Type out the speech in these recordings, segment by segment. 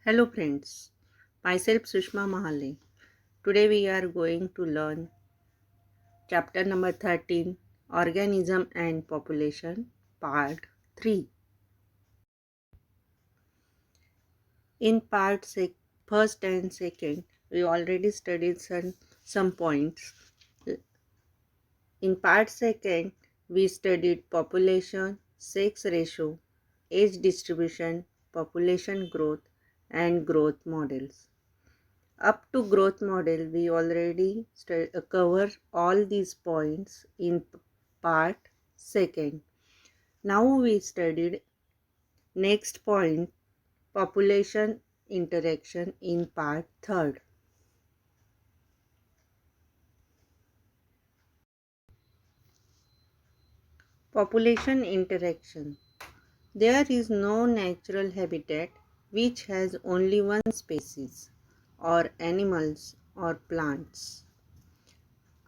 Hello friends, myself Sushma Mahale. Today we are going to learn chapter number 13 Organism and Population part 3. In first and second we already studied some points. In part second we studied population, sex ratio, age distribution, population growth and growth models. Up to growth model, we already cover all these points in part second. Now we studied next point, population interaction in part third. Population interaction. There is no natural habitat which has only one species or animals or plants.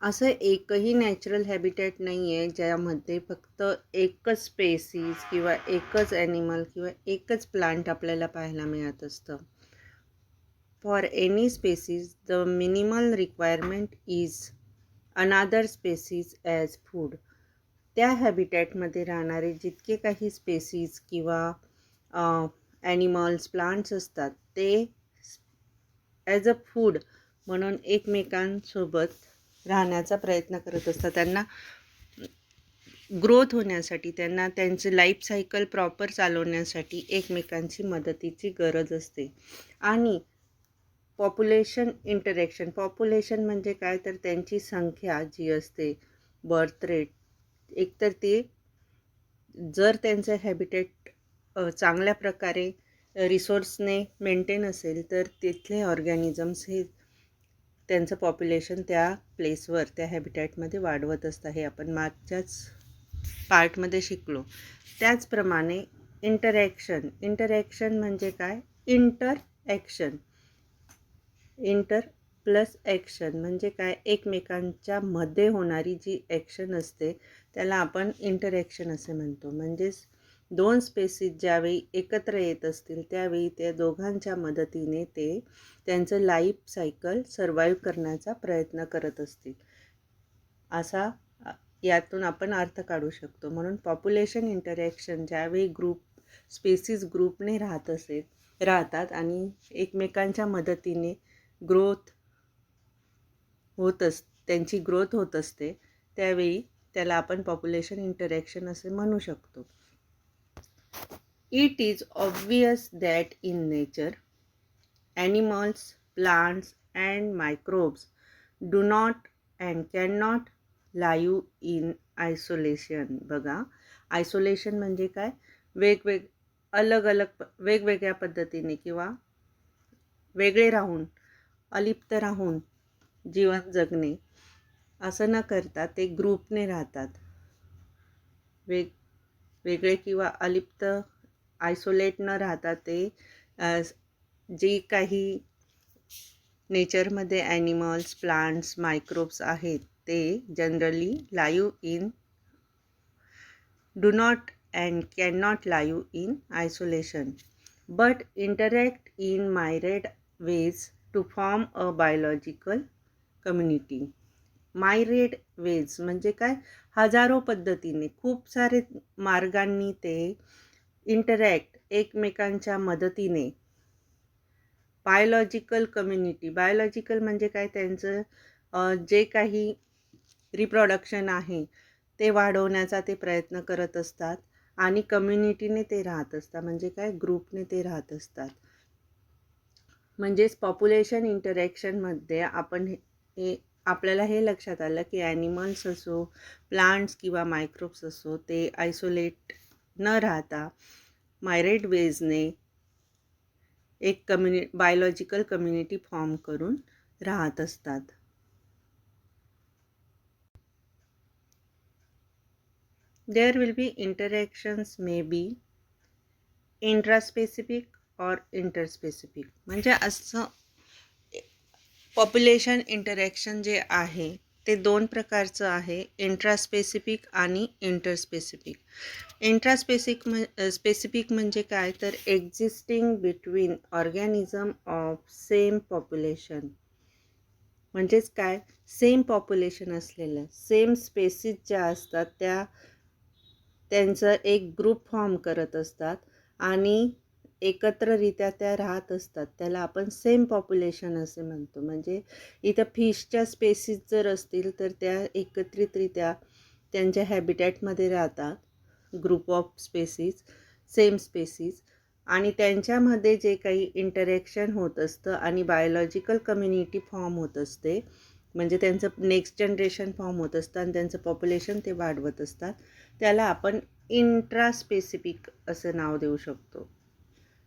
असं एकही natural habitat नाही आहे ज्यामध्ये फक्त एकच species किंवा एकच animal किंवा एकच प्लांट आपल्याला पाहायला मिळत असतं. For any species the minimal requirement is another species as food. त्या हॅबिटॅटमध्ये राहणारे जितके काही स्पेसीज किंवा ॲनिमल्स प्लांट्स असतात ते ॲज अ फूड म्हणून एकमेकांसोबत राहण्याचा प्रयत्न करत असतात. त्यांना ग्रोथ होण्यासाठी, त्यांना त्यांचे लाईफ सायकल प्रॉपर चालवण्यासाठी एकमेकांची मदतीची गरज असते. आणि पॉप्युलेशन इंटरॅक्शन, पॉप्युलेशन म्हणजे काय तर त्यांची संख्या जी असते, बर्थ रेट, एकतर ते जर त्यांचं हॅबिटेट चांगल्या प्रकारे रिसोर्सने मेंटेन असेल तर तिथले ऑर्गॅनिझम्स हे त्यांचं पॉप्युलेशन त्या प्लेसवर त्या हॅबिटॅटमध्ये वाढवत असतं. हे आपण मागच्याच पार्टमध्ये शिकलो. त्याचप्रमाणे इंटरॅक्शन म्हणजे काय? इंटर प्लस ॲक्शन म्हणजे काय? एकमेकांच्या मध्ये होणारी जी ॲक्शन असते त्याला आपण इंटरॅक्शन असे म्हणतो. म्हणजेच दोन स्पेसीज ज्यावेळी एकत्र येत असतील त्यावेळी त्या दोघांच्या मदतीने ते त्यांचं लाईफ सायकल सर्वाईव्ह करण्याचा प्रयत्न करत असतील, असा यातून आपण अर्थ काढू शकतो. म्हणून पॉप्युलेशन इंटरॅक्शन ज्यावेळी स्पेसीज ग्रुपने राहतात आणि एकमेकांच्या मदतीने त्यांची ग्रोथ होत असते त्यावेळी त्याला आपण पॉप्युलेशन इंटरॅक्शन असे म्हणू शकतो. It is obvious that in nature, animals, plants and microbes do not and cannot live in isolation. बघा, आयसोलेशन म्हणजे काय? वेगवेगळ्या पद्धतीने किंवा वेगळे राहून, अलिप्त राहून जीवन जगणे असं न करता ते ग्रुपने राहतात. वेगळे किंवा अलिप्त, आयसोलेट न राहता ते जी काही नेचरमध्ये ॲनिमल्स, प्लांट्स, मायक्रोब्स आहेत ते generally do not and can not live in isolation but interact in myriad ways to form a biological community. Myriad ways म्हणजे काय? हजारो पद्धतीने, खूप सारे मार्गांनी ते एकमेकांच्या मदतीने बायोलॉजिकल कम्युनिटी. बायोलॉजिकल म्हणजे काय? त्यांचं जे काही रिप्रोडक्शन आहे ते वाढवण्याचा ते प्रयत्न करत असतात आणि कम्युनिटीने ते राहत असतात. म्हणजे काय? ग्रुपने ते राहत असतात. म्हणजेच पॉप्युलेशन इंटरॅक्शनमध्ये आपल्याला हे लक्षात आलं की ॲनिमल्स असो, प्लांट्स किंवा मायक्रोब्स असो, ते आयसोलेट न राहता मायरेड वेजने एक बायोलॉजिकल कम्युनिटी फॉर्म करून राहत असतात. There will be interactions maybe intraspecific और इंटरस्पेसिफिक. म्हणजे असं पॉप्युलेशन इंटरॅक्शन जे आहे ते दोन प्रकारचं आहे, इंट्रास्पेसिफिक आणि इंटरस्पेसिफिक. स्पेसिफिक म्हणजे काय, तर existing between organism of same population. म्हणजेच काय, सेम पॉप्युलेशन असलेलं, सेम स्पेसीज ज्या असतात त्यांचं एक ग्रुप फॉर्म करत असतात आणि एकत्ररित्या त्या राहत असतात, त्याला आपण सेम पॉप्युलेशन असे म्हणतो. म्हणजे इथं फिशच्या स्पेसीज जर असतील तर त्या एकत्रितरित्या त्यांच्या हॅबिटॅटमध्ये राहतात, group of species, same species, आणि त्यांच्यामध्ये जे काही इंटरॅक्शन होत असतं आणि बायोलॉजिकल कम्युनिटी फॉर्म होत असते, म्हणजे त्यांचं नेक्स्ट जनरेशन फॉर्म होत असतं आणि त्यांचं पॉप्युलेशन ते वाढवत असतात, त्याला आपण इंट्रास्पेसिफिक असं नाव देऊ शकतो.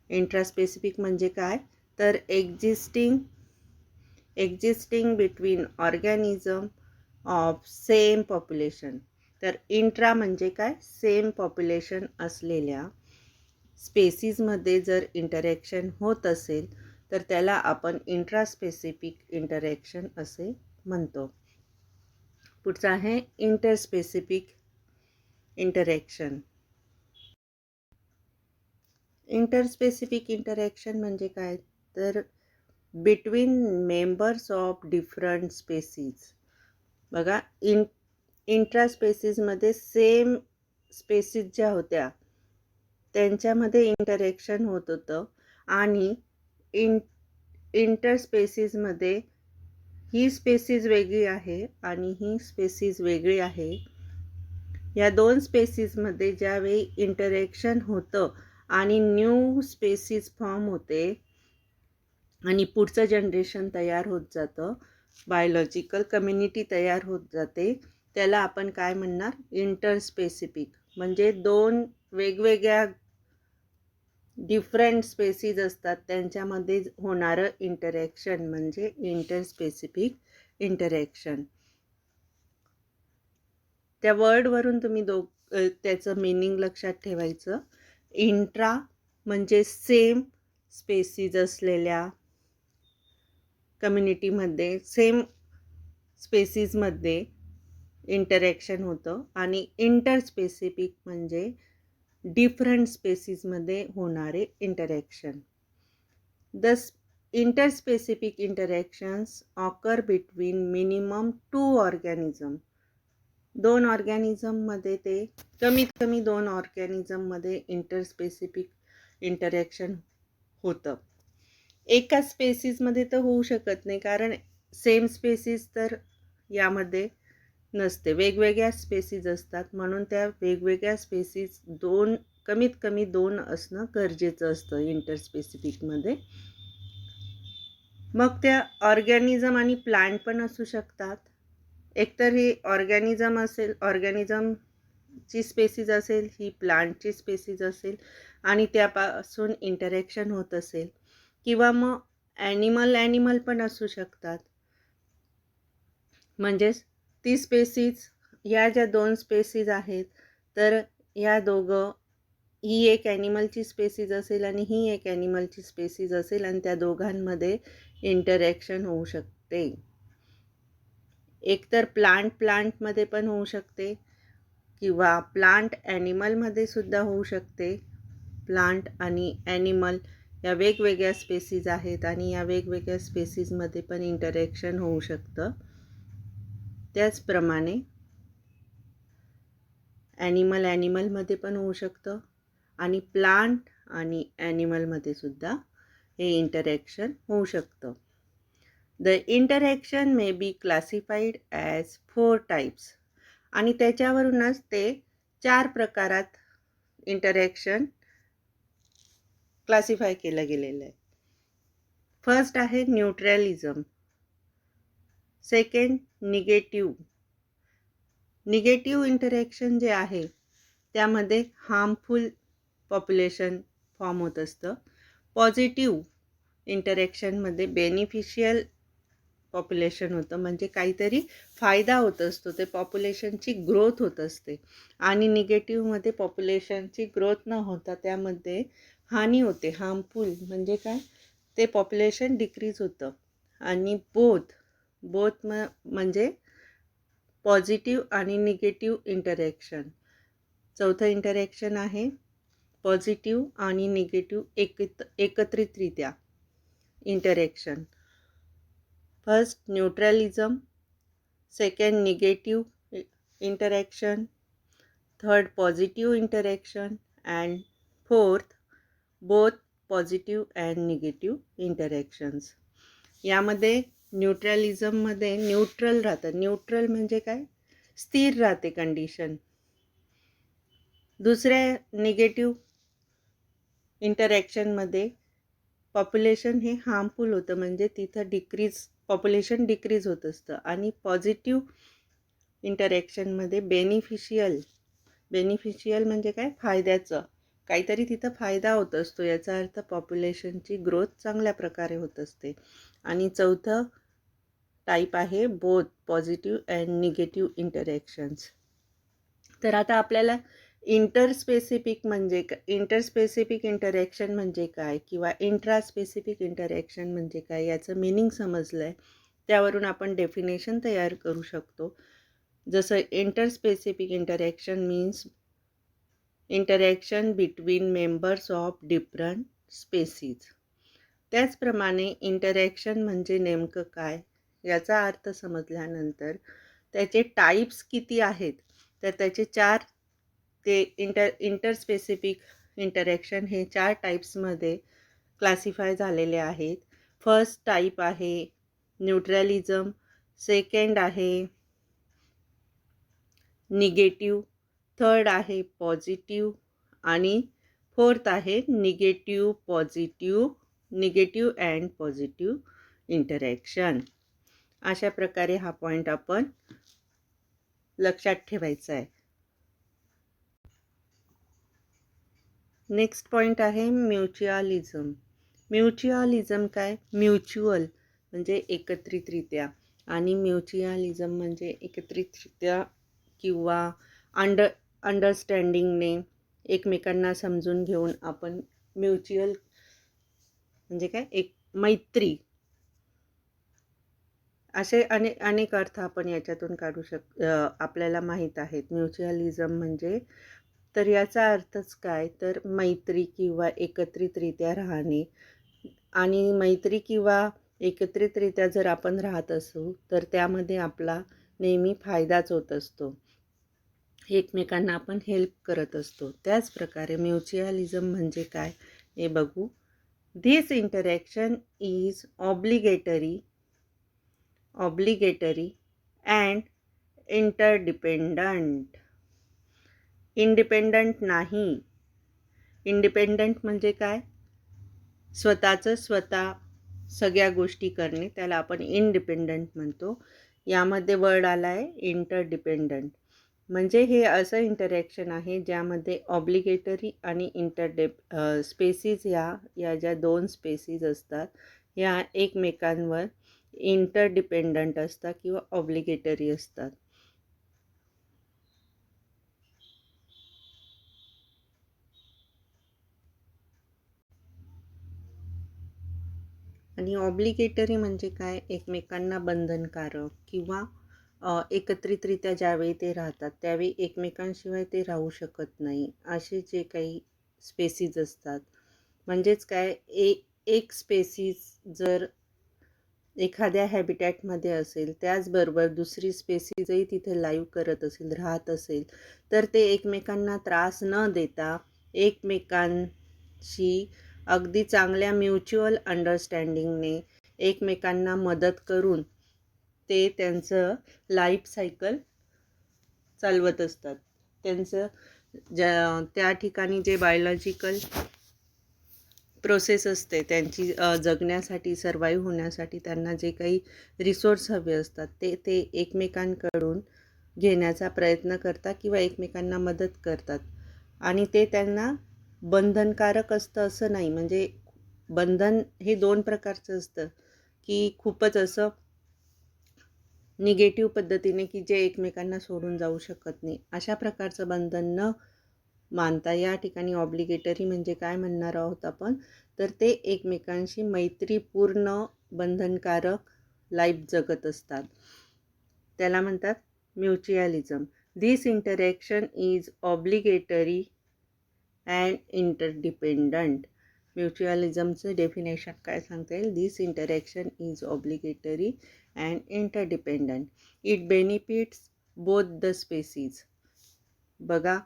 इंट्रास्पेसिफिक म्हणजे काय, तर existing between organism of same population. तर इंट्रा म्हणजे काय, सेम पॉप्युलेशन असलेल्या स्पेसीजमध्ये जर इंटरॅक्शन होत असेल तर त्याला आपण इंट्रास्पेसिफिक इंटरॅक्शन असे म्हणतो. पुढचं आहे इंटरस्पेसिफिक इंटरॅक्शन. इंटरस्पेसिफिक इंटरॅक्शन म्हणजे काय, तर between members of different species. बघा, इंट्रास्पेसीजमध्ये सेम स्पेसीज ज्या होत्या त्यांच्यामध्ये इंटरॅक्शन होत होतं आणि इंटरस्पेसीजमध्ये ही स्पेसीज वेगळी आहे आणि ही स्पेसीज वेगळी आहे. या दोन स्पेसीजमध्ये ज्यावेळी इंटरॅक्शन होतं आणि न्यू स्पेसीज फॉर्म होते आणि पुढचं जनरेशन तयार होत जातं, बायोलॉजिकल कम्युनिटी तयार होत जाते, त्याला आपण काय म्हणणार, इंटरस्पेसिफिक. म्हणजे दोन वेगवेगळ्या डिफरंट स्पेसीज असतात त्यांच्यामध्ये होणारं इंटरॅक्शन म्हणजे इंटरस्पेसिफिक इंटरॅक्शन. त्या वर्डवरून तुम्ही त्याचं मीनिंग लक्षात ठेवायचं. इंट्रा म्हणजे सेम स्पेसीज असलेल्या कम्युनिटीमध्ये, सेम स्पेसीजमध्ये इंटरॅक्शन होतं, आणि इंटरस्पेसिफिक म्हणजे डिफरंट स्पेसीजमध्ये होणारे interaction. The interspecific interactions occur between minimum 2 organism. दोन ऑर्गॅनिझममध्ये, ते कमीत कमी 2 ऑर्गॅनिझममध्ये इंटरस्पेसिफिक इंटरॅक्शन होतं. एका स्पेसीजमध्ये तर होऊ शकत नाही, कारण सेम स्पेसीज तर यामध्ये नसते, वेगवेगळ्या स्पेसीज असतात, म्हणून त्या वेगवेगळ्या स्पेसीज कमीत कमी 2 असणं गरजेचं असतं इंटरस्पेसिफिकमध्ये. मग त्या ऑर्गॅनिझम आणि प्लांट पण असू शकतात. एकतर ही ऑर्गॅनिझमची स्पेसीज असेल, ही प्लांटची स्पेसीज असेल आणि त्यापासून इंटरॅक्शन होत असेल, किंवा मग ॲनिमल पण असू शकतात. म्हणजेच ती स्पेसीज, ह्या ज्या 2 स्पेसीज आहेत, तर ह्या दोघं, ही एक ॲनिमलची स्पेसीज असेल आणि ही एक ॲनिमलची स्पेसीज असेल आणि त्या दोघांमध्ये इंटरॅक्शन होऊ शकते. एकतर प्लांटमध्ये पण होऊ शकते किंवा प्लांट ॲनिमलमध्ये सुद्धा होऊ शकते. प्लांट आणि ॲनिमल या वेगवेगळ्या स्पेसीज आहेत आणि या वेगवेगळ्या स्पेसीजमध्ये पण इंटरॅक्शन होऊ शकतं. त्याचप्रमाणे ॲनिमलमध्ये पण होऊ शकतं आणि प्लांट आणि ॲनिमलमध्ये सुद्धा हे इंटरॅक्शन होऊ शकतं. The interaction may be classified as 4 types. आणि त्याच्यावरूनच ते 4 प्रकारात इंटरॅक्शन क्लासिफाय केलं गेलेलं आहे. फर्स्ट आहे न्यूट्रॅलिझम. सेकंड निगेटिव्ह इंटरॅक्शन जे आहे त्यामध्ये हार्मफुल पॉप्युलेशन फॉर्म होत असतं. पॉझिटिव्ह इंटरॅक्शनमध्ये बेनिफिशियल पॉप्युलेशन होतं, म्हणजे काहीतरी फायदा होत असतो, ते पॉप्युलेशनची ग्रोथ होत असते. आणि निगेटिव्हमध्ये पॉप्युलेशनची ग्रोथ न होता त्यामध्ये हानी होते, हार्मफुल म्हणजे काय, ते पॉप्युलेशन डिक्रीज होतं. आणि बोथ म्हणजे पॉझिटिव्ह आणि निगेटिव्ह इंटरॅक्शन. चौथं इंटरॅक्शन आहे पॉझिटिव्ह आणि निगेटिव्ह एकत्रितरित्या interaction. First neutralism, second negative interaction, third positive interaction and fourth both positive and negative interactions. यामध्ये न्यूट्रलिझममध्ये न्यूट्रल राहतं. न्यूट्रल म्हणजे काय? स्थिर राहते कंडिशन. दुसऱ्या निगेटिव्ह इंटरॅक्शनमध्ये पॉप्युलेशन हे हार्मफुल होतं, म्हणजे तिथं पॉप्युलेशन डिक्रीज होत असतं. आणि पॉझिटिव्ह इंटरॅक्शनमध्ये बेनिफिशियल म्हणजे काय? फायद्याचं काहीतरी तिथं फायदा होत असतो, याचा अर्थ पॉप्युलेशनची ग्रोथ चांगल्या प्रकारे होत असते. आणि चौथं टाईप आहे both positive and negative interactions. तर आता आपल्याला इंटरस्पेसिफिक इंटरॅक्शन म्हणजे काय किंवा इंट्रास्पेसिफिक इंटरॅक्शन म्हणजे काय याचं मिनिंग समजलं आहे. त्यावरून आपण डेफिनेशन तयार करू शकतो. जसं interspecific interaction means interaction between members of different species. त्याचप्रमाणे इंटरॅक्शन म्हणजे नेमकं काय याचा अर्थ समजल्यानंतर त्याचे टाईप्स किती आहेत, तर त्याचे इंटरस्पेसिफिक इंटरॅक्शन हे 4 टाईप्समध्ये क्लासिफाय झालेले आहेत. फर्स्ट टाईप आहे न्यूट्रलिझम, सेकंड आहे निगेटिव्ह, थर्ड आहे पॉझिटिव्ह आणि फोर्थ आहे निगेटिव्ह अँड पॉझिटिव्ह इंटरॅक्शन. अशा प्रकारे हा पॉईंट आपण लक्षात ठेवायचा आहे. नेक्स्ट पॉईंट आहे म्युच्युअलिझम. म्युच्युअलिझम काय? म्युच्युअल म्हणजे एकत्रितरित्या आणि म्युच्युअलिझम म्हणजे एकत्रितरित्या किंवा अंडरस्टँडिंगने एकमेकांना समजून घेऊन आपण म्युच्युअल म्हणजे काय? एक मैत्री, असे अनेक अर्थ आपण याच्यातून काढू आपल्याला माहीत आहेत. म्युच्युअलिझम म्हणजे तर याचा अर्थच काय? तर मैत्री किंवा एकत्रितरित्या राहणे. आणि मैत्री किंवा एकत्रितरित्या जर आपण राहत असू तर त्यामध्ये आपला नेहमी फायदाच होत असतो. एकमेकांना आपण हेल्प करत असतो. त्याचप्रकारे म्युच्युअलिझम म्हणजे काय हे बघू. This interaction is obligatory and interdependent. Independent नाही. इंडिपेंडंट म्हणजे काय? स्वतःचं स्वतः सगळ्या गोष्टी करणे, त्याला आपण इंडिपेंडंट म्हणतो. यामध्ये वर्ड आला आहे इंटरडिपेंडंट. म्हणजे हे असं इंटरॅक्शन आहे ज्यामध्ये ऑब्लिगेटरी आणि स्पेसीज या ज्या 2 स्पेसीज असतात या एकमेकांवर इंटरडिपेंडंट असतात किंवा ऑब्लिगेटरी असतात. आणि ऑब्लिगेटरी म्हणजे काय? एकमेकांना बंधनकारक किंवा एकत्रितरित्या ज्यावेळी ते राहतात त्यावेळी एकमेकांशिवाय ते राहू शकत नाही, असे जे काही स्पेसीज असतात. म्हणजेच काय? एक स्पेसीज जर एखाद्या हॅबिटॅटमध्ये असेल, त्याचबरोबर दुसरी स्पेसीजही तिथे लाईव्ह करत असेल, राहत असेल, तर ते एकमेकांना त्रास न देता एकमेकांशी अगदी चांगल्या म्युच्युअल अंडरस्टँडिंगने एकमेकांना मदत करून ते त्यांचं लाईफ सायकल चालवत असतात. त्यांचं त्या ठिकाणी जे बायोलॉजिकल प्रोसेस असते त्यांची जगण्यासाठी, सर्वाईव्ह होण्यासाठी त्यांना जे काही रिसोर्स हवे असतात ते एकमेकांकडून घेण्याचा प्रयत्न करतात किंवा एकमेकांना मदत करतात. आणि ते त्यांना बंधनकारक असतं असं नाही. म्हणजे बंधन हे 2 प्रकारचं असतं, की खूपच असं निगेटिव्ह पद्धतीने की जे एकमेकांना सोडून जाऊ शकत नाही, अशा प्रकारचं बंधन न मानता या ठिकाणी ऑब्लिगेटरी म्हणजे काय म्हणणार आहोत आपण, तर ते एकमेकांशी मैत्रीपूर्ण बंधनकारक लाईफ जगत असतात. त्याला म्हणतात mutualism. This interaction is obligatory and interdependent. म्युच्युअलिझमचं डेफिनेशन काय सांगता येईल? This interaction is obligatory and interdependent. It benefits both the species. बघा,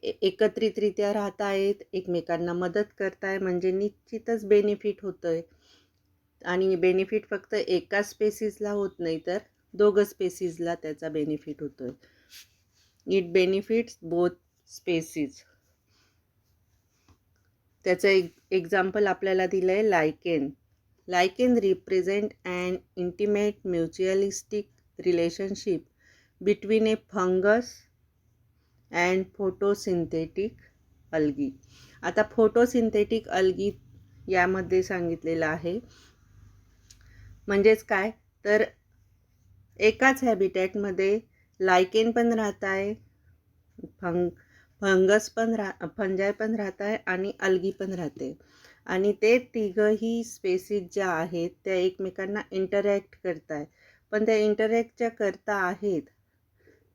एकत्रितरित्या राहत आहेत, एकमेकांना मदत करताय म्हणजे निश्चितच बेनिफिट होतं आहे. आणि बेनिफिट फक्त एका स्पेसीजला होत नाही तर दोघं स्पेसीजला त्याचा बेनिफिट होतो आहे. It benefits both species. त्याचं एक्झाम्पल आपल्याला दिलं आहे lichen. Lichen represent and intimate mutualistic relationship between a fungus and photosynthetic algae. आता फोटोसिंथेटिक अल्गी यामध्ये सांगितलेलं आहे. म्हणजेच काय तर एकाच हॅबिटॅटमध्ये लायकेन पण राहत आहे, फंगस पण फंजाय पण राहत आहे आणि अल्गी पण राहते. आणि ते तिघंही स्पेसीज ज्या आहेत त्या एकमेकांना इंटरॅक्ट करत आहे. पण त्या इंटरॅक्ट ज्या करता आहेत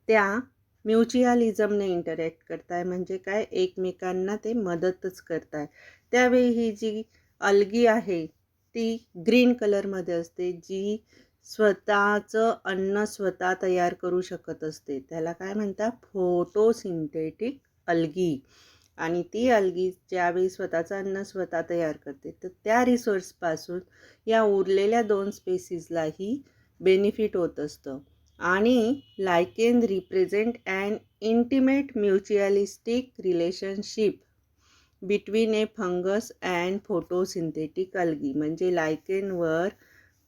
त्या म्युच्युअलिझमने इंटरॅक्ट करताय. म्हणजे काय, एकमेकांना ते मदतच करताय. त्यावेळी ही जी अल्गी आहे ती ग्रीन कलरमध्ये असते, जी स्वतःचं अन्न स्वतः तयार करू शकत असते. त्याला काय म्हणतात? Photosynthetic algae. आणि ती अल्गी ज्यावेळी स्वतःचं अन्न स्वतः तयार करते तर त्या रिसोर्सपासून या उरलेल्या 2 स्पेसीजलाही बेनिफिट होत असतं. आणि lichen represent and intimate mutualistic relationship between a fungus and photosynthetic algae. म्हणजे लायकेनवर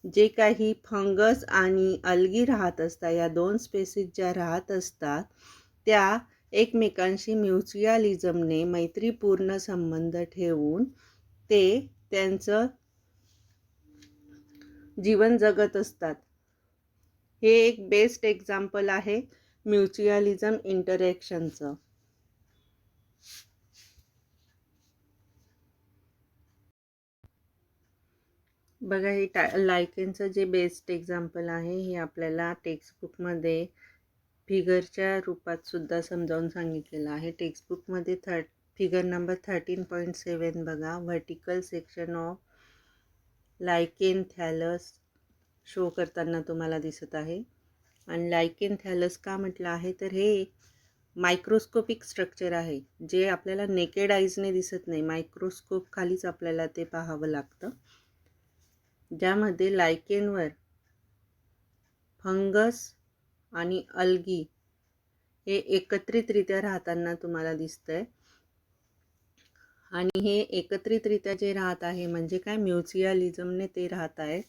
जे काही फंगस आणि अल्गी राहत असतात, या 2 स्पेसीज ज्या राहत असतात त्या एकमेकांशी म्युच्युअलिझमने मैत्रीपूर्ण संबंध ठेवून ते त्यांचं जीवन जगत असतात. हे एक बेस्ट एक्झाम्पल आहे म्युच्युअलिझम इंटरॅक्शनचं. बघा, हे लायकेनचं जे बेस्ट एक्झाम्पल आहे हे आपल्याला टेक्स्टबुकमध्ये फिगरच्या रूपात सुद्धा समजावून सांगितलेलं आहे. टेक्स्टबुकमध्ये फिगर नंबर 13.7 बघा, व्हर्टिकल सेक्शन ऑफ लायकेन थॅलस शो करताना तुम्हाला दिसत आहे. आणि लायकेन थॅलस का म्हटलं आहे तर हे मायक्रोस्कोपिक स्ट्रक्चर आहे जे आपल्याला नेकेड आईजने दिसत नाही. मायक्रोस्कोप खालीच आपल्याला ते पाहावं लागतं. ज्यामध्ये लायकेनवर फंगस आणि अल्गी हे एकत्रितरित्या राहताना तुम्हाला दिसतंय. आणि हे एकत्रितरित्या जे राहत आहे म्हणजे काय, म्युच्युअलिझमने ते राहत आहेत.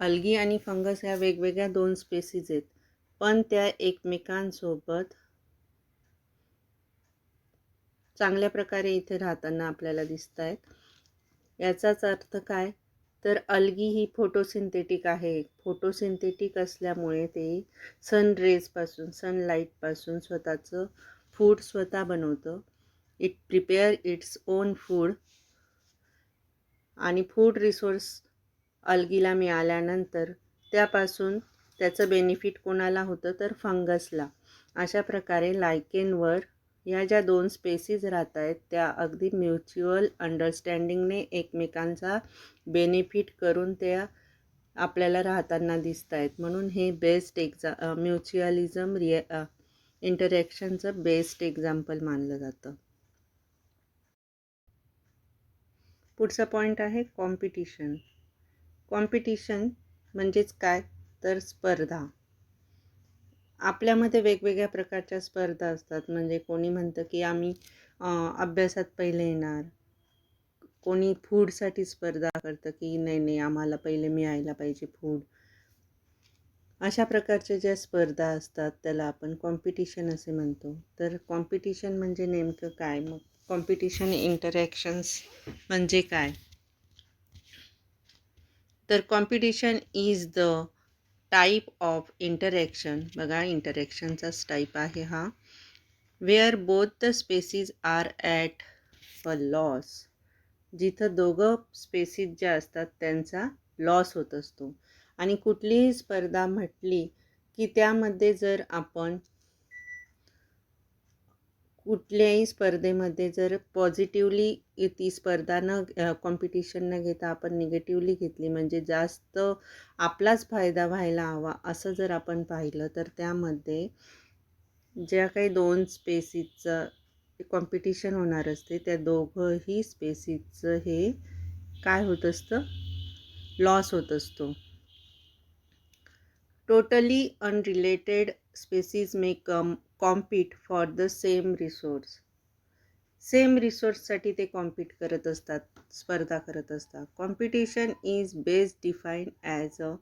अल्गी आणि फंगस ह्या वेगवेगळ्या 2 स्पेसीज आहेत, पण त्या एकमेकांसोबत चांगल्या प्रकारे इथे राहताना आपल्याला दिसत आहेत. याचाच अर्थ काय तर अल्गी ही फोटोसिंथेटिक आहे. फोटोसिंथेटिक असल्यामुळे ते सनरेजपासून, सनलाईटपासून स्वतःचं फूड स्वतः बनवतं. It prepare its own food. आणि फूड रिसोर्स अल्गीला मिळाल्यानंतर त्यापासून त्याचं बेनिफिट कोणाला होतं तर फंगसला. अशा प्रकारे लायकेनवर या ज्या 2 स्पेसीज राहत आहेत त्या अगदी म्युच्युअल अंडरस्टँडिंगने एकमेकांचा बेनिफिट करून त्या आपल्याला राहताना दिसत आहेत. म्हणून हे बेस्ट म्युच्युअलिझम इंटरॅक्शनचं बेस्ट एक्झाम्पल मानलं जातं. पुढचा पॉईंट आहे कॉम्पिटिशन. कॉम्पिटिशन म्हणजेच काय तर स्पर्धा. आपल्यामध्ये वेगवेगळ्या प्रकारच्या स्पर्धा असतात. म्हणजे कोणी म्हणतं की आम्ही अभ्यासात पहिले येणार, कोणी फूडसाठी स्पर्धा करतं की नाही आम्हाला पहिले मिळायला पाहिजे फूड. अशा प्रकारच्या ज्या स्पर्धा असतात त्याला आपण कॉम्पिटिशन असे म्हणतो. तर कॉम्पिटिशन म्हणजे नेमकं काय, मग कॉम्पिटिशन इंटरॅक्शन्स म्हणजे काय तर competition is the type of interaction. बघा, इंटरॅक्शनचाच टाईप आहे हा. Where both the species are at a loss. जिथं दोघं स्पेसीज ज्या असतात त्यांचा लॉस होत असतो. आणि कुठलीही स्पर्धा म्हटली की त्यामध्ये जर आपण कुठल्याही स्पर्धेमध्ये जर पॉझिटिव्हली ती स्पर्धा कॉम्पिटिशन न घेता आपण निगेटिव्हली घेतली, म्हणजे जास्त आपलाच फायदा व्हायला हवा असं जर आपण पाहिलं, तर त्यामध्ये ज्या काही 2 स्पेसीसचं कॉम्पिटिशन होणार असते, त्या दोघंही स्पेसीसचं हे काय होत असतं, लॉस होत असतो. Totally unrelated species may compete for the same resource. Same रिसोर्ससाठी ते कॉम्पीट करत असतात, स्पर्धा करत असतात. Competition is best defined as a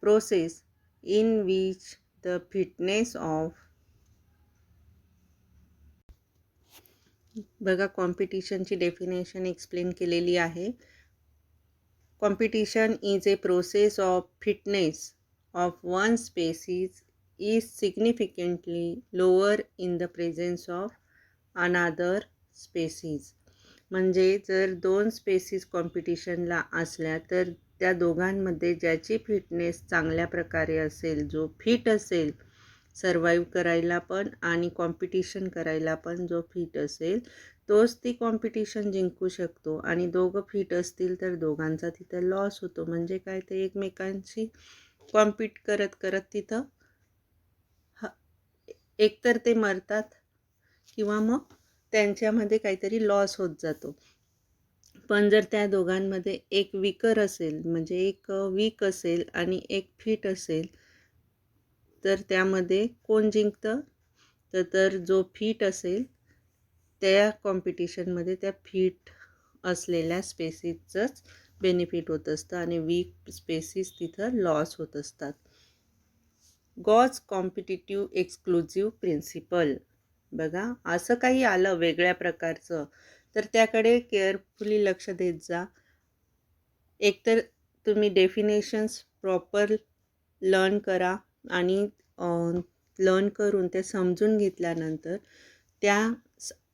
process in which the fitness of, बघा कॉम्पिटिशनची डेफिनेशन एक्सप्लेन केलेली आहे. Competition is a process of fitness of one species is significantly lower in the presence of another species. म्हणजे जर 2 species कॉम्पिटिशनला असल्या, तर त्या दोघांमध्ये ज्याची फिटनेस चांगल्या प्रकारे असेल, जो फिट असेल सर्वाईव्ह करायला पण आणि कॉम्पिटिशन करायला पण, जो फिट असेल तोच ती कॉम्पिटिशन जिंकू शकतो. आणि दोघं फिट असतील तर दोघांचा तिथं लॉस होतो. म्हणजे काय, ते एकमेकांशी कॉम्पीट करत करत तिथं एकतर ते मरतात किंवा मग त्यांच्यामध्ये काहीतरी लॉस होत जातो. पण जर त्या दोघांमध्ये एक वीकर असेल, म्हणजे एक वीक असेल आणि एक फिट असेल, तर त्यामध्ये कोण जिंकतं, तर जो फिट असेल त्या कॉम्पिटिशनमध्ये त्या फिट असलेल्या स्पेसीसचंच बेनिफिट होत असतं आणि वीक स्पेसीस तिथं लॉस होत असतात. Gause competitive exclusive principle. बघा असं काही आलं वेगळ्या प्रकारचं, तर त्याकडे केअरफुली लक्ष देत जा. एकतर तुम्ही डेफिनेशन्स प्रॉपर लर्न करा आणि लर्न करून ते समजून घेतल्यानंतर त्या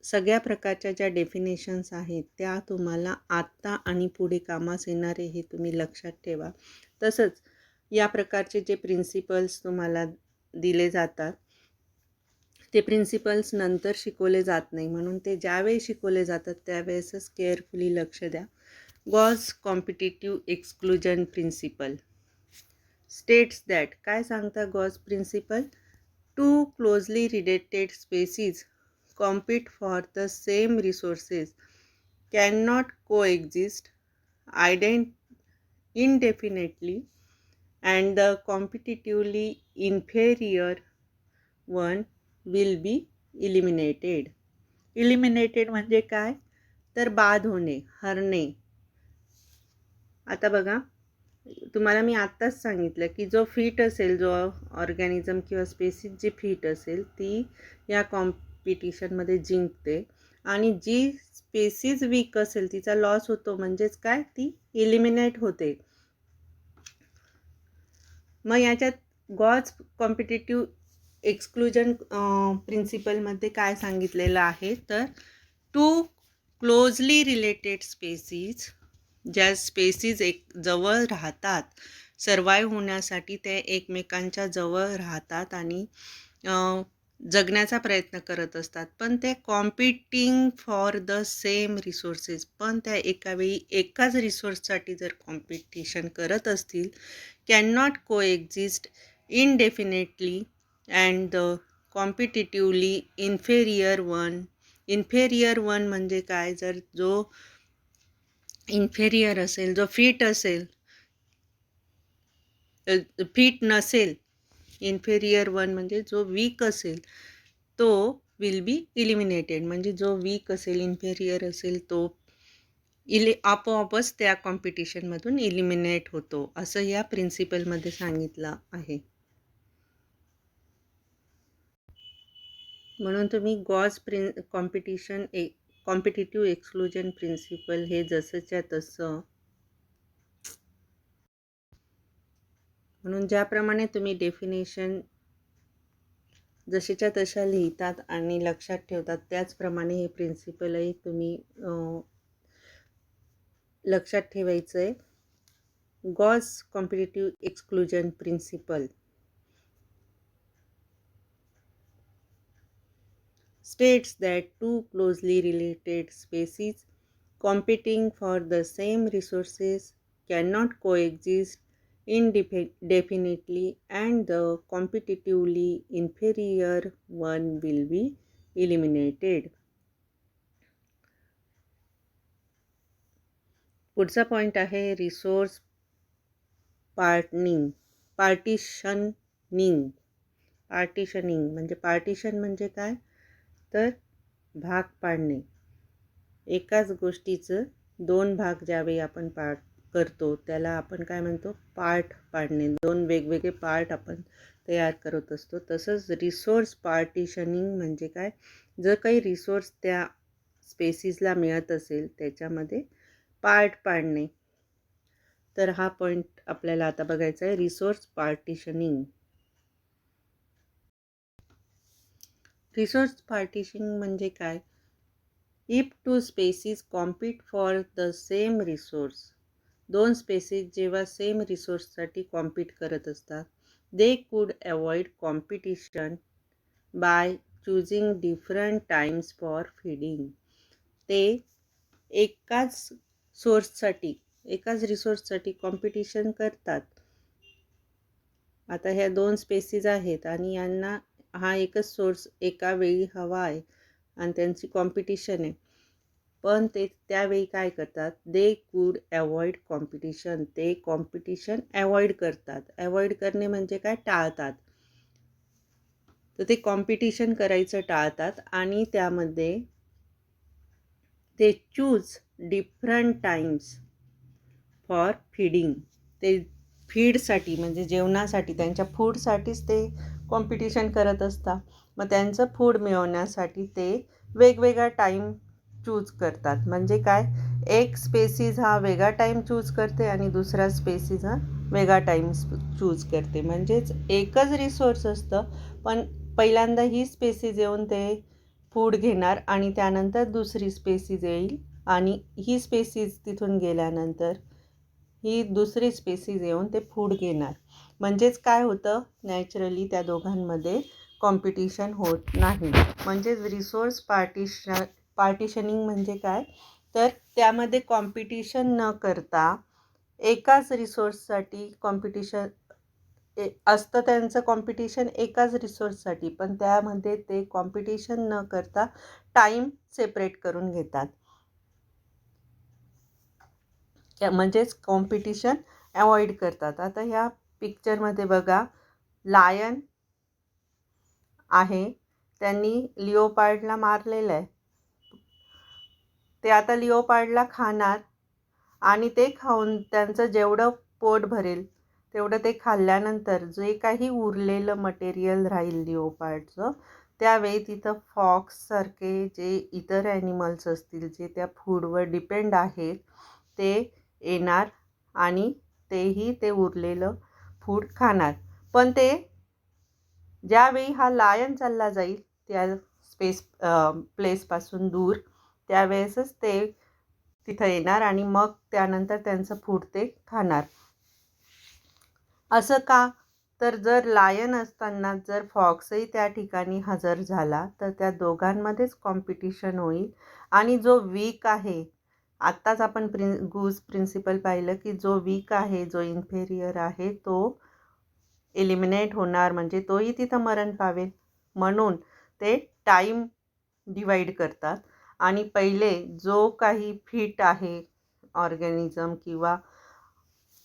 सगळ्या प्रकारच्या ज्या डेफिनेशन्स आहेत त्या तुम्हाला आत्ता आणि पुढे कामास येणारे हे तुम्ही लक्षात ठेवा. तसंच या प्रकारचे जे प्रिन्सिपल्स तुम्हाला दिले जातात, ते प्रिन्सिपल्स नंतर शिकवले जात नाही, म्हणून ते ज्यावेळी शिकवले जातात त्यावेळेसच केअरफुली लक्ष द्या. Gause competitive exclusion principle states that, काय सांगता Gause principle, two closely related species compete for the same resources cannot coexist indefinitely, and the competitively inferior one will be eliminated. Eliminated म्हणजे काय, तर बाद होणे, हरणे. आता बघा, तुम्हाला मी आत्ताच सांगितलं की जो फिट असेल, जो ऑर्गॅनिझम किंवा स्पेसीज जी फिट असेल ती या कॉम्पिटिशनमध्ये जिंकते आणि जी स्पेसीज वीक असेल तिचा लॉस होतो, म्हणजेच काय, ती इलिमिनेट होते. मग याच्यात गॉज कॉम्पिटिटिव्ह एक्सक्लुजन प्रिन्सिपलमध्ये काय सांगितलेलं आहे, तर टू क्लोजली रिलेटेड स्पेसीज, ज्या स्पेसीज जवळ राहतात, सर्वाईव्ह होण्यासाठी ते एकमेकांच्या जवळ राहतात आणि जगण्याचा प्रयत्न करत असतात, पण ते competing for the same resources, पण त्या एकावेळी एकाच रिसोर्ससाठी जर कॉम्पिटिशन करत असतील, can not coexist indefinitely, and the competitively inferior one म्हणजे काय, जर जो इन्फेरियर असेल, जो फिट असेल, फिट नसेल, इन्फेरियर वन म्हणजे जो वीक असेल, तो विल बी इलिमिनेटेड. म्हणजे जो वीक असेल, इन्फेरियर असेल, तो आपोआपच त्या कॉम्पिटिशनमधून इलिमिनेट होतो, असं या प्रिन्सिपलमध्ये सांगितलं आहे. म्हणून तुम्ही गॉज कॉम्पिटिटिव्ह एक्सक्लुजन प्रिन्सिपल हे जसंच्या तसं, म्हणून ज्याप्रमाणे तुम्ही डेफिनेशन जशीच्या तशा लिहितात आणि लक्षात ठेवतात, त्याचप्रमाणे हे प्रिन्सिपलही तुम्ही लक्षात ठेवायचं आहे. Gause competitive exclusion principle. states that two closely related species competing for the same resources cannot coexist indefinitely, and the competitively inferior one will be eliminated. पुढचा पॉईंट आहे रिसोर्स पार्टनिंग पार्टिशनिंग म्हणजे पार्टिशन म्हणजे काय, तर भाग पाडणे. एकाच गोष्टीचं दोन भाग ज्यावेळी आपण करतो त्याला आपण काय म्हणतो, पार्ट पाडणे. दोन वेगवेगळे पार्ट आपण तयार करत असतो. तसंच रिसोर्स पार्टिशनिंग म्हणजे काय, जर काही रिसोर्स त्या स्पेसीसला मिळत असेल त्याच्यामध्ये पार्ट पाडणे. तर हा पॉईंट आपल्याला आता बघायचा आहे, रिसोर्स पार्टिशनिंग. रिसोर्स पार्टिशनिंग म्हणजे काय, if two species compete for the same resource, दोन स्पेसीस जेव्हा सेम रिसोर्ससाठी कॉम्पीट करत असतात, they could avoid competition by choosing different times for feeding. ते एकाच रिसोर्ससाठी कॉम्पिटिशन करतात. आता ह्या दोन स्पेसीज आहेत आणि यांना हा एकच सोर्स एका वेळी हवा आहे आणि त्यांची कॉम्पिटिशन आहे. पण ते त्यावेळी काय करतात, दे कुड अवॉइड कॉम्पिटिशन. ते कॉम्पिटिशन अवॉइड करतात. अवॉइड करणे म्हणजे काय, टाळतात. तर ते कॉम्पिटिशन करायचं टाळतात आणि त्यामध्ये ते choose different times for feeding. ते फीडसाठी म्हणजे जेवणासाठी, त्यांच्या फूडसाठीच ते कॉम्पिटिशन करत असतात. मग त्यांचं फूड मिळवण्यासाठी ते वेगवेगळा टाईम चूज करतात. म्हणजे काय, एक स्पेसीज हा वेगळा टाईम चूज करते आणि दुसरा स्पेसीज हा वेगळा टाईम चूज करते. म्हणजेच एकच रिसोर्स असतं, पण पहिल्यांदा ही स्पेसीज येऊन ते फूड घेणार आणि त्यानंतर दुसरी स्पेसीज येईल आणि ही स्पेसीज तिथून गेल्यानंतर ही दुसरी स्पेसीज येऊन ते फूड घेणार. म्हणजेच काय होतं, नॅचरली त्या दोघांमध्ये कॉम्पिटिशन होत नाही. म्हणजेच रिसोर्स पार्टिशनिंग म्हणजे काय, तर त्यामध्ये कॉम्पिटिशन न करता एकाच रिसोर्ससाठी कॉम्पिटिशन असतं. त्यांचं कॉम्पिटिशन एकाच रिसोर्ससाठी, पण त्यामध्ये ते कॉम्पिटिशन न करता टाईम सेपरेट करून घेतात. म्हणजेच कॉम्पिटिशन अवॉइड करतात. आता ह्या पिक्चरमध्ये बघा, लायन आहे, त्यांनी लिओपार्डला मारलेलं आहे. ते आता लिओपार्डला खाणार आणि ते खाऊन त्यांचं जेवढं पोट भरेल तेवढं ते खाल्ल्यानंतर जे काही उरलेलं मटेरियल राहील लिओपार्डचं, त्यावेळी तिथं फॉक्ससारखे जे इतर ॲनिमल्स असतील जे त्या फूडवर डिपेंड आहेत ते येणार आणि तेही ते उरलेलं फूड खाणार. पण ते ज्यावेळी हा लायन चालला जाईल त्या प्लेसपासून दूर, त्यावेळेसच ते तिथं येणार आणि मग त्यानंतर त्यांचं फूड ते खाणार. असं का, तर जर लायन असताना जर फॉक्सही त्या ठिकाणी हजर झाला तर त्या दोघांमध्येच कॉम्पिटिशन होईल आणि जो वीक आहे, आत्ताच आपण गूज प्रिन्सिपल पाहिलं की जो वीक आहे, जो इन्फेरियर आहे, तो एलिमिनेट होणार, म्हणजे तोही तिथं मरण पावेल. म्हणून ते टाईम डिवाईड करतात आणि पहिले जो काही फिट आहे ऑर्गॅनिझम किंवा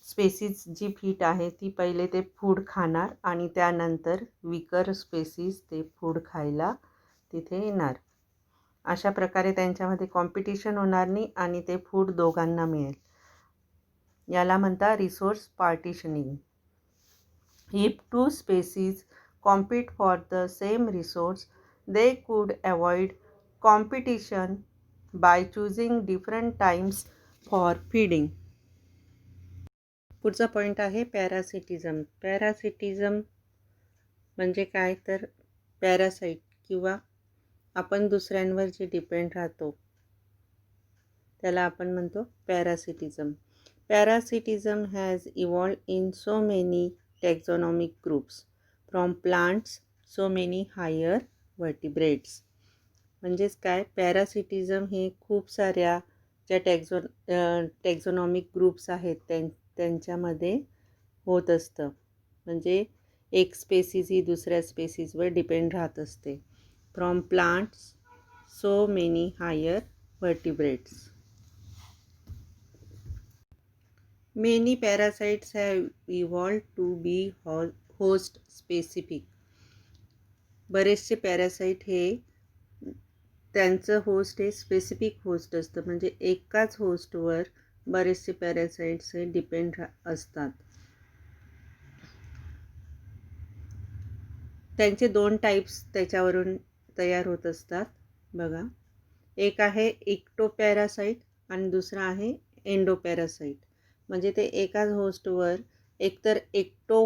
स्पेसीज जी फिट आहे ती पहिले ते फूड खाणार आणि त्यानंतर विकर स्पेसीज ते फूड खायला तिथे येणार. अशा प्रकारे त्यांच्यामध्ये कॉम्पिटिशन होणार नाही आणि ते फूड दोघांना मिळेल. याला म्हणतात resource partitioning. If two species compete for the same resource, they could avoid competition by choosing different times for feeding. पुढचा पॉईंट आहे पॅरासिटिझम. पॅरासिटिझम म्हणजे काय, तर पॅरासाईट किंवा आपण दुसऱ्यांवर जे डिपेंड राहतो त्याला आपण म्हणतो parasitism. Parasitism has evolved in so many taxonomic groups, from plants so many higher vertebrates. म्हणजेच काय, पॅरासिटिझम हे खूप साऱ्या ज्या टॅक्झॉनॉमिक ग्रुप्स आहेत त्यांच्यामध्ये होत असतं. म्हणजे एक स्पेसीज ही दुसऱ्या स्पेसीजवर डिपेंड राहत असते. From plants so many higher vertebrates. Many parasites have evolved to be host specific. बरेचसे पॅरासाईट हे त्यांचं होस्ट हे स्पेसिफिक होस्ट असतं. म्हणजे एकाच होस्टवर बरेचसे पॅरासाईट्स हे डिपेंड असतात. त्यांचे 2 टाईप्स त्याच्यावरून तयार होत असतात. बघा, एक आहे इक्टोपॅरासाईट आणि दुसरा आहे एंडोपॅरासाईट. म्हणजे ते एकाच होस्टवर एकतर एक्टो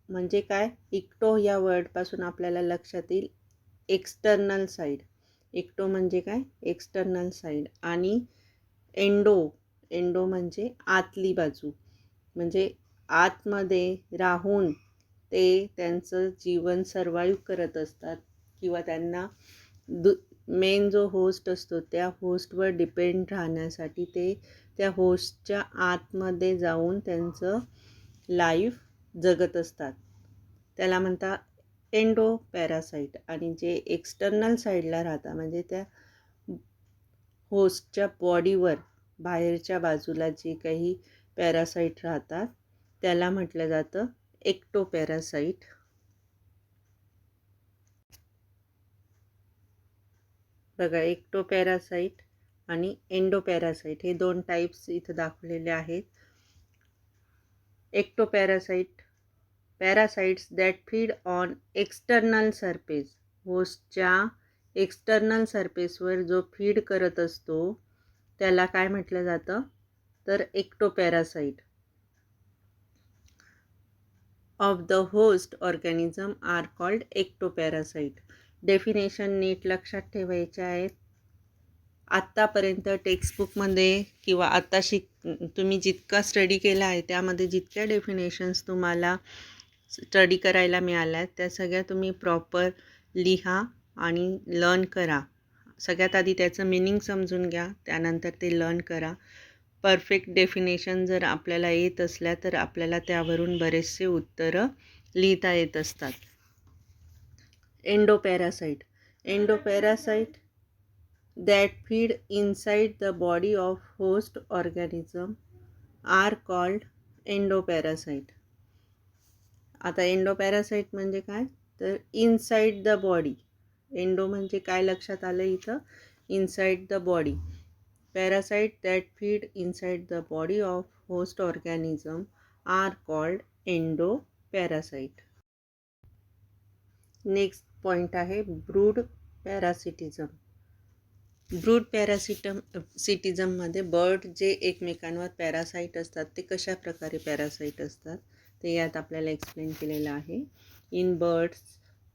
म्हणजे काय, इक्टो या वर्डपासून आपल्याला लक्षात येईल एक्सटर्नल साईड. एक्टो म्हणजे काय, एक्सटर्नल साईड. आणि एंडो म्हणजे आतली बाजू. म्हणजे आतमध्ये राहून ते त्यांचं जीवन सर्वाईव्ह करत असतात किंवा त्यांना मेन जो होस्ट असतो त्या होस्टवर डिपेंड राहण्यासाठी ते त्या होस्टच्या आतमध्ये जाऊन त्यांचं लाईफ जगत असतात. त्याला म्हणतात एंडो पॅरासाईट. आणि जे एक्सटर्नल साईडला राहतात म्हणजे त्या होस्टच्या बॉडीवर बाहेरच्या बाजूला जे काही पॅरासाईट राहतात त्याला म्हटलं जातं एक्टोपॅरासाईट. बघा, एक्टोपॅरासाईट आणि एंडोपॅरासाईट हे 2 टाईप्स इथं दाखवलेले आहेत. Ectoparasite, parasites that feed on external surface. होस्टच्या एक्सटर्नल सरफेसवर जो फीड करत असतो त्याला काय म्हटलं जातं, तर ectoparasite. Of the host organism are called ectoparasite. Definition नीट लक्षात ठेवायचे आहेत. आत्तापर्यंत टेक्स्टबुकमध्ये किंवा आत्ता तुम्ही जितका स्टडी केला आहे त्यामध्ये जितक्या डेफिनेशन्स तुम्हाला स्टडी करायला मिळाल्या आहेत त्या सगळ्या तुम्ही प्रॉपर लिहा आणि लर्न करा. सगळ्यात आधी त्याचं मिनिंग समजून घ्या, त्यानंतर ते लर्न करा. परफेक्ट डेफिनेशन जर आपल्याला येत असल्या तर आपल्याला त्यावरून बरेचसे उत्तरं लिहिता येत असतात. एंडोपॅरासाईट that feed inside the body of host organism are called endoparasite. आता एंडोपॅरासाईट म्हणजे काय, तर इनसाइड द बॉडी. एंडो म्हणजे काय लक्षात आलं इथं, inside the body. Parasite that feed inside the body of host organism are called endoparasite. Next point आहे ब्रूड पॅरासिटिझम. ब्रूड पॅरासिटिझममध्ये बर्ड जे एकमेकांवर पॅरासाईट असतात ते कशा प्रकारे पॅरासाईट असतात ते यात आपल्याला एक्सप्लेन केलेलं आहे. In birds,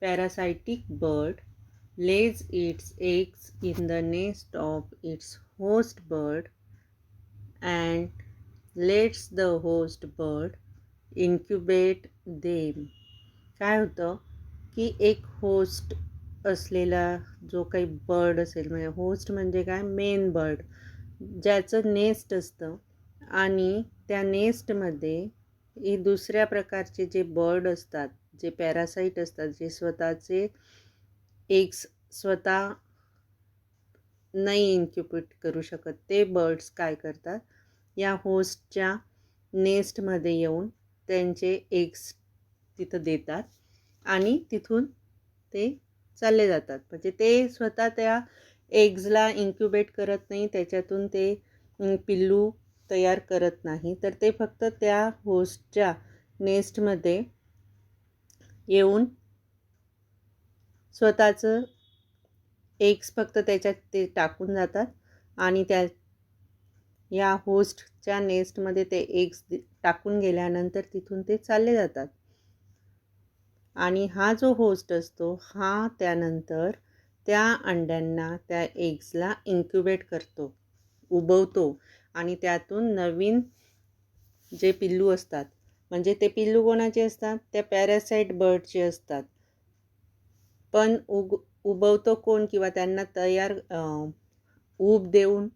parasitic bird lays its eggs in the nest of its host bird and lets the host bird incubate them. काय होतं की एक होस्ट असलेला जो काही बर्ड असेल, म्हणजे होस्ट म्हणजे काय, मेन बर्ड, ज्याचं नेस्ट असतं आणि त्या नेस्टमध्ये हे दुसऱ्या प्रकारचे जे बर्ड असतात, जे पॅरासाईट असतात, जे स्वतःचे एग्स स्वतः नाही इन्क्युबेट करू शकत, ते बर्ड्स काय करतात, या होस्टच्या नेस्टमध्ये येऊन त्यांचे एग्स तिथं देतात आणि तिथून ते चालले जातात. म्हणजे ते स्वतः त्या एग्सला इन्क्युबेट करत नाही, त्याच्यातून ते पिल्लू तयार करत नाही, तर ते फक्त त्या होस्टच्या नेस्टमध्ये येऊन स्वतःचं एग्स फक्त त्याच्यात ते टाकून जातात आणि या होस्टच्या नेस्टमध्ये ते एग्स टाकून गेल्यानंतर तिथून ते चालले जातात. आणि हा जो होस्ट असतो हा त्यानंतर त्या अंड्यांना, त्या एग्सला इन्क्युबेट करतो, उबवतो आणि त्यातून नवीन जे पिल्लू असतात, म्हणजे ते पिल्लू कोणाचे असतात, त्या पॅरासाईट बर्डचे असतात. पण उबवतो कोण किंवा त्यांना ऊब देऊन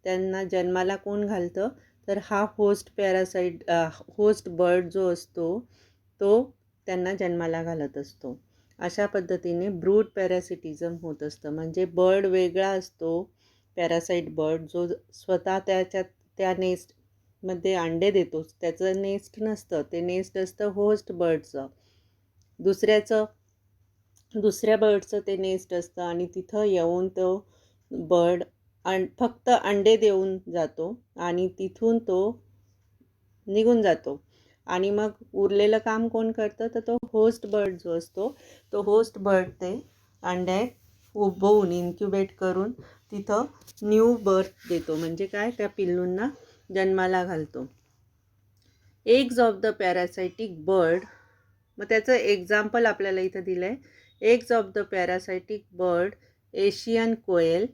त्यांना जन्माला कोण घालतं, तर हा होस्ट बर्ड जो असतो तो त्यांना जन्माला घालत असतो. अशा पद्धतीने ब्रूड पॅरासिटिझम होत असतं. म्हणजे बर्ड वेगळा असतो, पॅरासाईट बर्ड जो स्वतः त्या नेस्टमध्ये अंडे देतो. त्याचं नेस्ट नसतं, ते नेस्ट असतं होस्ट बर्डचं. दुसऱ्या बर्डचं ते नेस्ट असतं आणि तिथं येऊन तो बर्ड फक्त अंडे देऊन जातो आणि तिथून तो निघून जातो. आणि मग उरलेलं काम कोण करतं, तर तो होस्ट बर्ड जो असतो तो होस्ट बर्ड ते अंडे उबवून इन्क्युबेट करून तिथं न्यू बर्थ देतो. म्हणजे काय, त्या पिल्लूंना जन्माला घालतो. Eggs of the parasitic bird, मग त्याचं एक्झाम्पल आपल्याला इथं दिलं आहे. Eggs of the parasitic bird Asian koel.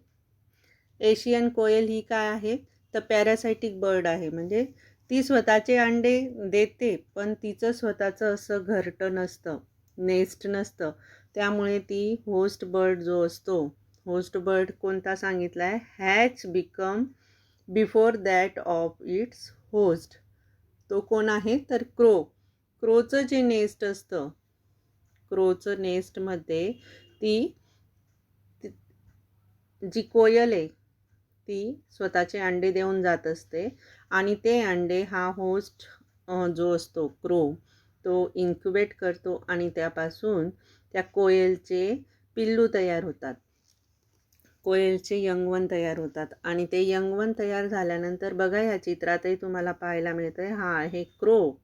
Asian koel ही काय आहे, तर पॅरासायटिक बर्ड आहे. म्हणजे ती स्वतःचे अंडे देते, पण तिचं स्वतःचं असं घरटं नसतं, नेस्ट नसतं. त्यामुळे ती होस्ट बर्ड जो असतो, होस्ट बर्ड कोणता सांगितला आहे, hatch become before that of its host. तो कोण आहे, तर क्रोचं जे नेस्ट असतं, क्रोचं नेस्टमध्ये जी कोयल आहे ती स्वतःचे अंडे देऊन जात असते आणि ते अंडे हा होस्ट जो असतो क्रो तो इन्क्युबेट करतो आणि त्यापासून त्या कोयलचे पिल्लू तयार होतात, कोयलचे यंगवन तयार होतात. आणि ते यंगवन तयार झाल्यानंतर बघा ह्या चित्रातही तुम्हाला पाहायला मिळतं आहे, हा आहे क्रो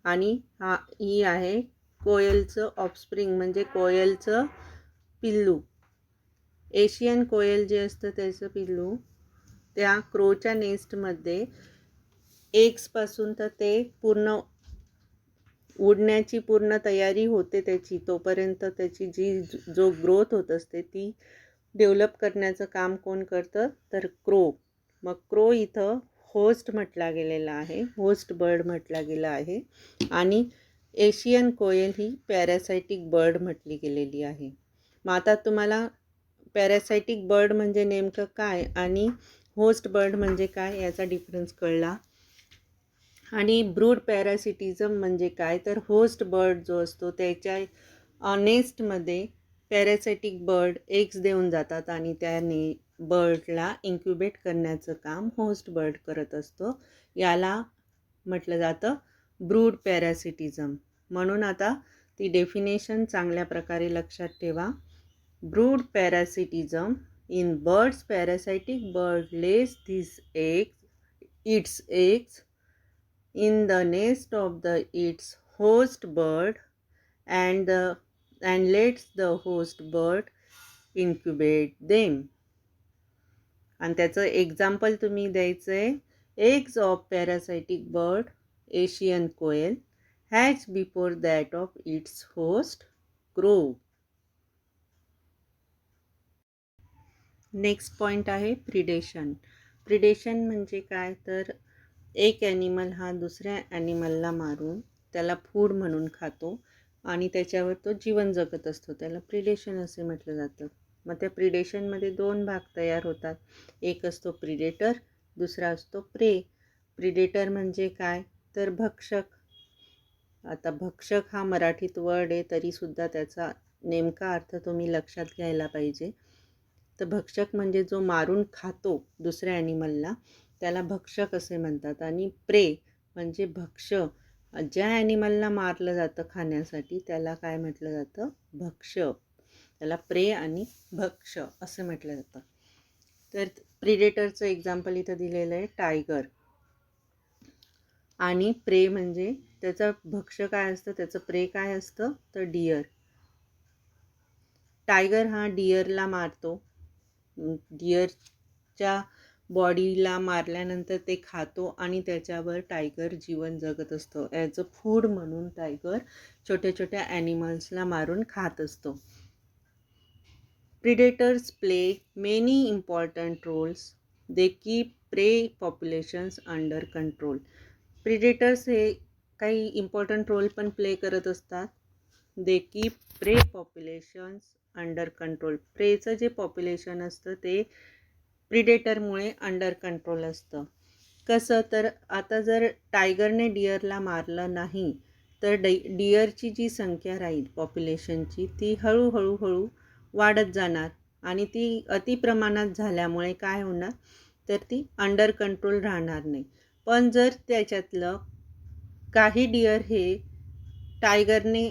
आणि ही आहे कोयलचं ऑफस्प्रिंग म्हणजे कोयलचं पिल्लू. एशियन कोयल जे असतं त्याचं पिल्लू त्या क्रोच्या नेस्टमध्ये एग्सपासून तर ते पूर्ण उडण्याची पूर्ण तयारी होते त्याची, तोपर्यंत त्याची जो ग्रोथ होत असते ती डेव्हलप करण्याचं काम कोण करतं, तर क्रो. मग क्रो इथं होस्ट म्हटला गेलेला आहे, होस्ट बर्ड म्हटला गेला आहे. आणि एशियन कोयल ही पॅरासायटिक बर्ड म्हटली गेलेली आहे. मग आता तुम्हाला पॅरासायटिक बर्ड म्हणजे नेमकं काय आणि होस्ट बर्ड म्हणजे काय याचा डिफरन्स कळला. आणि ब्रूड पॅरासिटिझम म्हणजे काय, तर होस्ट बर्ड जो असतो त्याच्या नेस्टमध्ये पॅरासायटिक बर्ड एग्स देऊन जातात आणि त्याने बर्डला इन्क्युबेट करण्याचं काम होस्ट बर्ड करत असतो. याला म्हटलं जातं ब्रूड पॅरासिटिझम. म्हणून आता ती डेफिनेशन चांगल्या प्रकारे लक्षात ठेवा. Brood parasitism, in birds parasitic bird lays its eggs in the nest of its host bird and lets the host bird incubate them. आणि त्याचं एक्झाम्पल तुम्ही द्यायचं आहे, eggs of parasitic bird Asian koel hatch before that of its host crow. Next point आहे predation. Predation म्हणजे काय, तर एक ॲनिमल हा दुसऱ्या ॲनिमलला मारून त्याला फूड म्हणून खातो आणि त्याच्यावर तो जीवन जगत असतो, त्याला प्रिडेशन असे म्हटलं जातं. मग त्या प्रिडेशनमध्ये दोन भाग तयार होतात, एक असतो प्रिडेटर, दुसरा असतो प्रे. प्रिडेटर म्हणजे काय, तर भक्षक. आता भक्षक हा मराठीत वर्ड आहे तरीसुद्धा त्याचा नेमका अर्थ तुम्ही लक्षात घ्यायला पाहिजे. तर भक्षक म्हणजे जो मारून खातो दुसऱ्या ॲनिमलला त्याला भक्षक असे म्हणतात. आणि प्रे म्हणजे भक्ष्य, ज्या ॲनिमलला मारलं जातं खाण्यासाठी त्याला काय म्हटलं जातं, भक्ष्य. त्याला प्रे आणि भक्ष्य असं म्हटलं जातं. तर प्रिडेटरचं एक्झाम्पल इथं दिलेलं आहे टायगर. आणि प्रे म्हणजे त्याचं भक्ष्य काय असतं, त्याचं प्रे काय असतं, तर डिअर. टायगर हा डिअरला मारतो, डिअरच्या बॉडीला मारल्यानंतर ते खातो आणि त्याच्यावर टायगर जीवन जगत असतो. ॲज अ फूड म्हणून टायगर छोट्या छोट्या ॲनिमल्सला मारून खात असतो. Predators play many important roles. They keep prey populations under control. Predators हे काही इम्पॉर्टंट रोल पण प्ले करत असतात. They keep prey populations under control. प्रेचं जे पॉप्युलेशन असतं ते प्रिडेटरमुळे अंडर कंट्रोल असतं. कसं तर आता जर टायगरने डिअरला मारलं नाही तर डिअरची जी संख्या राहील पॉप्युलेशनची ती हळूहळू वाढत जाणार आणि ती अतिप्रमाणात झाल्यामुळे काय होणार तर ती अंडर कंट्रोल राहणार नाही. पण जर त्याच्यातलं काही डिअर हे टायगरने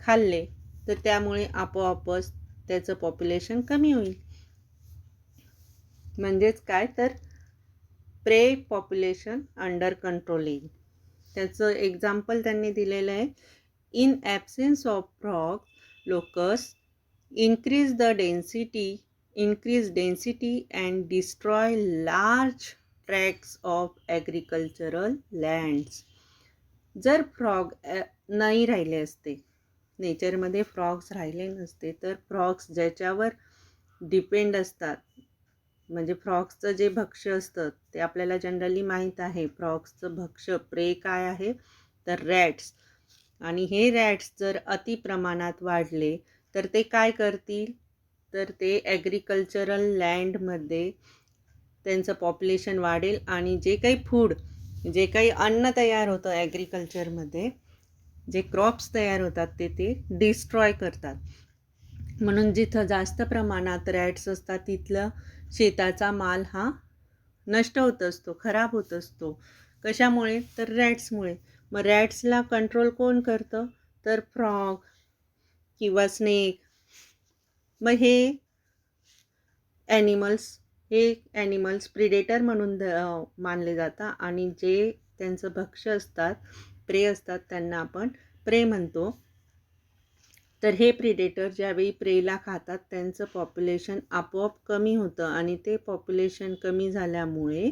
खाल्ले तर त्यामुळे आपोआपच त्याचं पॉप्युलेशन कमी होईल. म्हणजेच काय तर प्रे पॉप्युलेशन अंडर कंट्रोल येईल. त्याचं एक्झाम्पल त्यांनी दिलेलं आहे. In absence of frog locus increase density and destroy large tracts of agricultural lands. जर फ्रॉग नाही राहिले असते, नेचरमध्ये फ्रॉग्स राहिले नसते तर फ्रॉग्स ज्याच्यावर डिपेंड असतात, म्हणजे फ्रॉग्सचं जे भक्ष्य असतं ते आपल्याला जनरली माहीत आहे. फ्रॉग्सचं भक्ष्य प्रे काय आहे तर रॅट्स. आणि हे रॅट्स जर अति प्रमाणात वाढले तर ते काय करतील तर ते ॲग्रिकल्चरल लँडमध्ये त्यांचं पॉप्युलेशन वाढेल आणि जे काही फूड, जे काही अन्न तयार होतं ॲग्रिकल्चरमध्ये, जे क्रॉप्स तयार होतात ते डिस्ट्रॉय करतात. म्हणून जिथं जास्त प्रमाणात रॅट्स असतात तिथलं शेताचा माल हा नष्ट होत असतो, खराब होत असतो. कशामुळे तर रॅट्समुळे. मग रॅट्सला कंट्रोल कोण करतं तर फ्रॉग किंवा स्नेक. मग हे ॲनिमल्स प्रिडेटर म्हणून मानले जातात आणि जे त्यांचं भक्ष्य असतात, प्रे असतात, त्यांना आपण प्रे म्हणतो. तर हे प्रिडेटर ज्यावेळी प्रेला खातात त्यांचं पॉप्युलेशन आपोआप कमी होतं आणि ते पॉप्युलेशन कमी झाल्यामुळे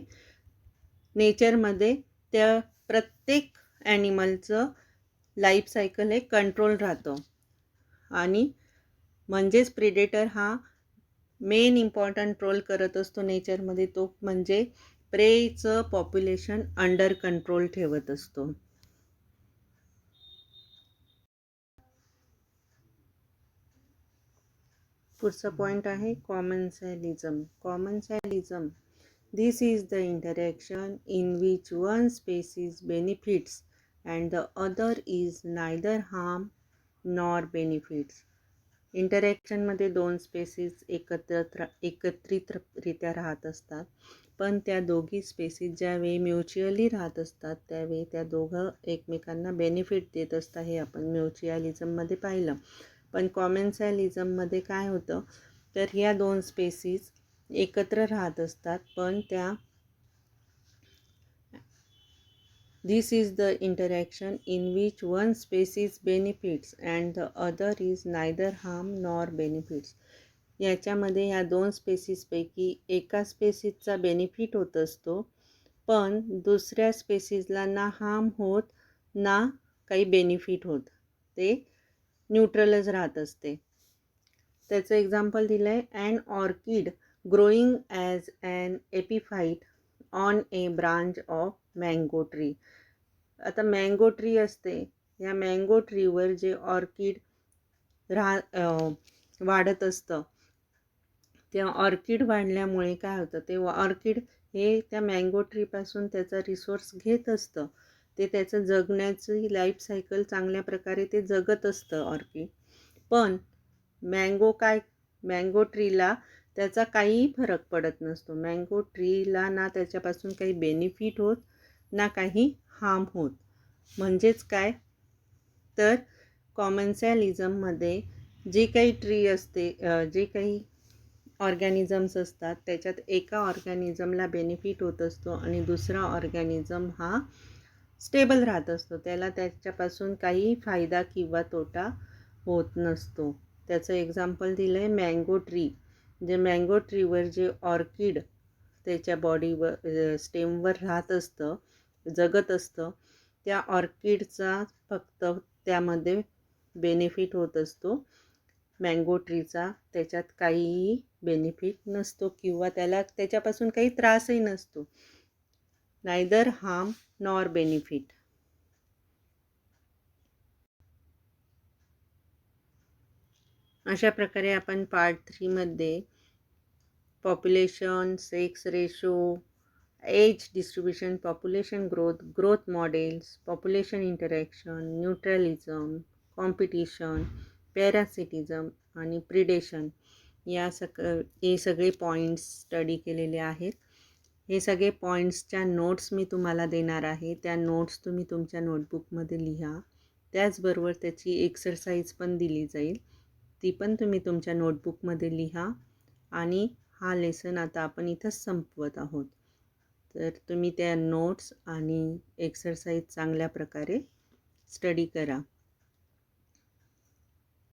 नेचरमध्ये त्या प्रत्येक ॲनिमलचं लाईफ सायकल हे कंट्रोल राहतं. आणि म्हणजेच प्रिडेटर हा मेन इम्पॉर्टंट रोल करत असतो नेचरमध्ये, तो म्हणजे प्रेचं पॉप्युलेशन अंडर कंट्रोल ठेवत असतो. पुढचा पॉईंट आहे कॉमन्सॅलिझम. कॉमन्सॅलिझम, this is the interaction in which one species benefits and the other is neither harm nor benefits. इंटरॅक्शनमध्ये दोन स्पेसीस एकत्रितरित्या राहत असतात, पण त्या दोघी स्पेसीस ज्यावेळी म्युच्युअली राहत असतात त्यावेळी त्या दोघं एकमेकांना बेनिफिट देत असतात. हे आपण म्युच्युअलिझममध्ये पाहिलं. पण कॉमन्सॅलिझममध्ये काय होतं तर ह्या दोन स्पेसीस एकत्र राहत असतात, पण त्या This is the interaction in which one species benefits and the other is neither harm nor benefits. याच्यामध्ये ह्या दोन स्पेसीसपैकी एका स्पेसीसचा बेनिफिट होत असतो, पण दुसऱ्या स्पेसीसला ना हार्म होत ना काही बेनिफिट होत. ते न्यूट्रलच राहत असते. त्याचं एक्झाम्पल दिलं आहे. An orchid growing as an epiphyte on a branch of mango tree. आता मँगो ट्री असते, या मँगो ट्रीवर जे ऑर्किड वाढत असतं, त्या ऑर्किड वाढल्यामुळे काय होतं ते ऑर्किड हे त्या मँगो ट्रीपासून त्याचा रिसोर्स घेत असतं. ते त्याचं जगण्याची लाईफ सायकल चांगल्या प्रकारे ते जगत असतं ऑर्किड. पण मँगो ट्रीला त्याचा काहीही फरक पडत नसतो. मँगो ट्रीला ना त्याच्यापासून काही बेनिफिट होत ना काही हार्म होत. म्हणजेच काय तर कॉमन्सॅलिझममध्ये जे काही ट्री असते, जे काही ऑर्गॅनिझम्स असतात त्याच्यात एका ऑर्गॅनिझमला बेनिफिट होत असतो आणि दुसरा ऑर्गॅनिझम हा स्टेबल राहत असतो, त्याला त्याच्यापासून काही फायदा किंवा तोटा होत नसतो. त्याचं एक्झाम्पल दिलं आहे मँगो ट्री. जे मँगो ट्रीवर जे ऑर्किड त्याच्या बॉडीवर स्टेमवर राहत असतं, जगत असतं, त्या ऑर्किडचा फक्त त्यामध्ये बेनिफिट होत असतो. मँगो ट्रीचा त्याच्यात काहीही बेनिफिट नसतो किंवा त्याला त्याच्यापासून काही त्रासही नसतो. Neither harm nor benefit. अशा प्रकारे आपण पार्ट 3मध्ये population, sex ratio, age distribution, population growth, growth models, population interaction, neutralism, competition, parasitism आणि प्रिडेशन या हे सगळे पॉईंट्स स्टडी केलेले आहेत. हे सगळे पॉईंट्सच्या नोट्स मी तुम्हाला देणार आहे. त्या नोट्स तुम्ही तुमच्या नोटबुकमध्ये लिहा. त्याचबरोबर त्याची एक्सरसाइज पण दिली जाईल. ती पण तुम्ही तुमच्या नोटबुकमध्ये लिहा आणि हा लेसन आता आपण इथंच संपवत आहोत. तर तुम्ही त्या नोट्स आणि एक्सरसाइज चांगल्या प्रकारे स्टडी करा.